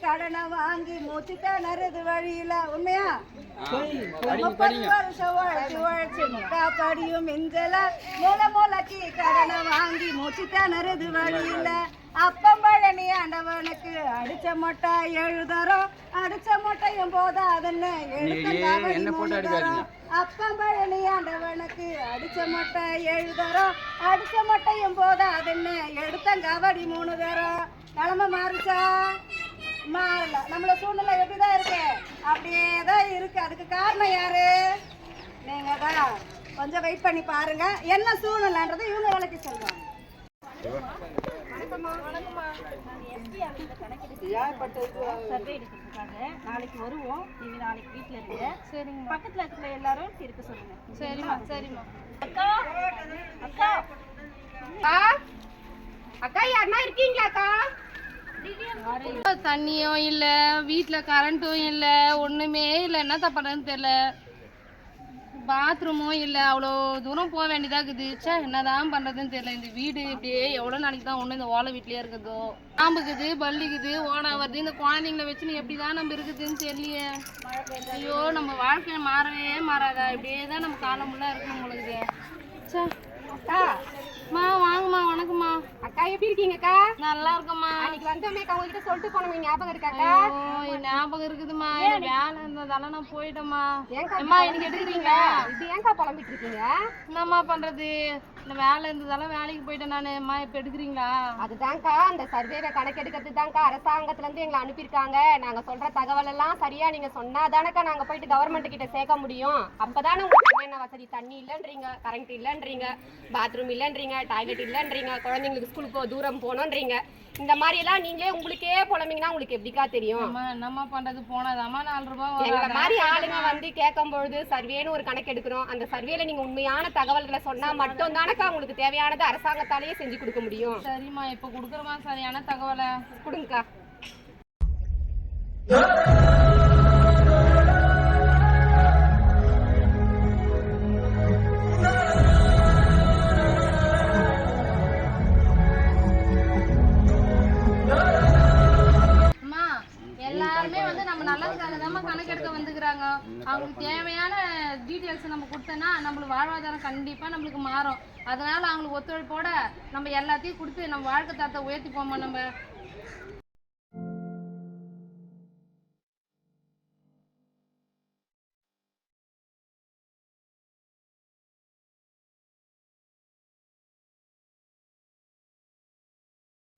கடனை வாங்கி மூச்சு திணறுது வழியில. உண்மையா? 30 வருஷம் உழைச்சு உழைச்சு முக்கா படியும் மிஞ்சல மூளைக்கு கடனை வாங்கி மூச்சு திணறுது வழியில. அப்பம் பழனி ஆண்டவனுக்கு அடிச்ச மொட்டை 7 தரம், அடிச்ச மொட்டையும் போதாதுன்னு எடுத்தோம். அப்பம் பழனி ஆண்டவனுக்கு அடிச்ச மொட்டை 7 தரம், அடிச்ச மொட்டையும் போதாதுன்னு எடுத்தங்கவடி 3 தரம். நிலைமை மாறுச்சா? மாறல. நம்மள சூழ்நிலை எப்படிதான் இருக்கு? அப்படியே தான் இருக்கு. அதுக்கு காரணம் யாரு? நீங்க தான். கொஞ்சம் வெயிட் பண்ணி பாருங்க என்ன சூழ்நிலைன்றதை இவங்க விளக்கி சொல்றாங்க. நாளைக்கு வருவோம். நீங்க நாளைக்கு வீட்டுல இருங்க. சரிங்க. பக்கத்துல இருக்கிற எல்லாரும் இருக்க சொல்லுங்க. சரிம்மா. சரிம்மா. அக்கா அக்கா அக்கா யாருன்னா இருக்கீங்களாக்கா? தண்ணியும் இல்ல, வீட்டுல கரண்ட்டும் இல்ல, ஒண்ணுமே இல்ல. என்னத்த பண்றதுன்னு தெரியல. பாத்ரூமும் இல்லை. அவ்வளோ தூரம் போக வேண்டியதாக இருக்குது. சே, என்னதான் பண்ணுறதுன்னு தெரியல. இந்த வீடு இப்படியே எவ்வளோ நாளைக்கு தான் ஒன்று இந்த ஓலை வீட்லேயே இருக்குதோ. பாம்புக்குது, பல்லிக்குது, ஓனா வருது. இந்த குழந்தைங்கள வச்சுன்னு எப்படி தான் நம்ம இருக்குதுன்னு தெரியலையே. ஐயோ, நம்ம வாழ்க்கையை மாறவே மாறாதா? இப்படியே தான் நம்ம காலம் ஃபுல்லாக இருக்கணும் உங்களுக்கு. சே அக்கா வாங்கம்மா. வணக்கம்மா. அக்கா எப்படி இருக்கீங்கக்கா? நல்லா இருக்கம்மா. அன்னைக்கு வந்தோமேக்கா உங்ககிட்ட சொல்லிட்டு போனோம், ஞாபகம் இருக்காக்கா? ஞாபகம் இருக்குதுமா. வேலை இருந்ததால நான் போயிட்டேம்மா. ஏங்கா இன்னைக்கு எடுக்கிறீங்களா? இது ஏங்கா புலம்பிட்டு இருக்கீங்க? என்னம்மா பண்றது? இந்த வேலை இருந்ததால வேலைக்கு போயிட்டேன் நானு. அம்மா இப்ப எடுக்கிறீங்களா? அதுதான்க்கா, அந்த சர்வேவை கணக்கெடுக்கிறது தான்க்கா அரசாங்கத்துல இருந்து எங்களை அனுப்பியிருக்காங்க. நாங்க சொல்ற தகவல் எல்லாம் சரியா நீங்க சொன்னாதானக்கா நாங்க போயிட்டு கவர்மெண்ட் கிட்ட சேர்க்க முடியும். அப்பதானே உங்களுக்கு என்னென்ன வசதி, தண்ணி இல்லைன்றீங்க, கரண்ட் இல்லைன்றீங்க, பாத்ரூம் இல்லைன்றீங்க, டாய்லெட் இல்லைன்றீங்க, குழந்தைங்களுக்கு ஸ்கூலுக்கு தூரம் போகணுன்றீங்க. இந்த மாதிரி எல்லாம் நீங்களே உங்களுக்கே புலம்பிங்கன்னா உங்களுக்கு எப்படிக்கா தெரியும்? என்னம்மா பண்றது? போனதாம்மா 4 ரூபாய். எங்களை மாதிரி ஆளுங்க வந்து கேட்கும் பொழுது சர்வேன்னு ஒரு கணக்கு எடுக்கிறோம். அந்த சர்வேல நீங்க உண்மையான தகவல்களை சொன்னா மட்டும் தானக்கா உங்களுக்கு தேவையானது அரசாங்கத்தாலேயே செஞ்சு கொடுக்க முடியும். சரிம்மா, இப்ப கொடுக்குறமா சரியான தகவலை கொடுங்கக்கா. எல்லாருமே வந்து நம்ம நல்லதுக்காக தான் கணக்கெடுக்க வந்துக்கிறாங்க. அவங்களுக்கு தேவையான டீட்டெயில்ஸ் நம்ம கொடுத்தோன்னா நம்மளுக்கு வாழ்வாதாரம் கண்டிப்பா நம்மளுக்கு மாறும். அதனால அவங்களுக்கு ஒத்துழைப்போட நம்ம எல்லாத்தையும் கொடுத்து நம்ம வாழ்க்கை தரத்தை உயர்த்தி போமா. நம்ம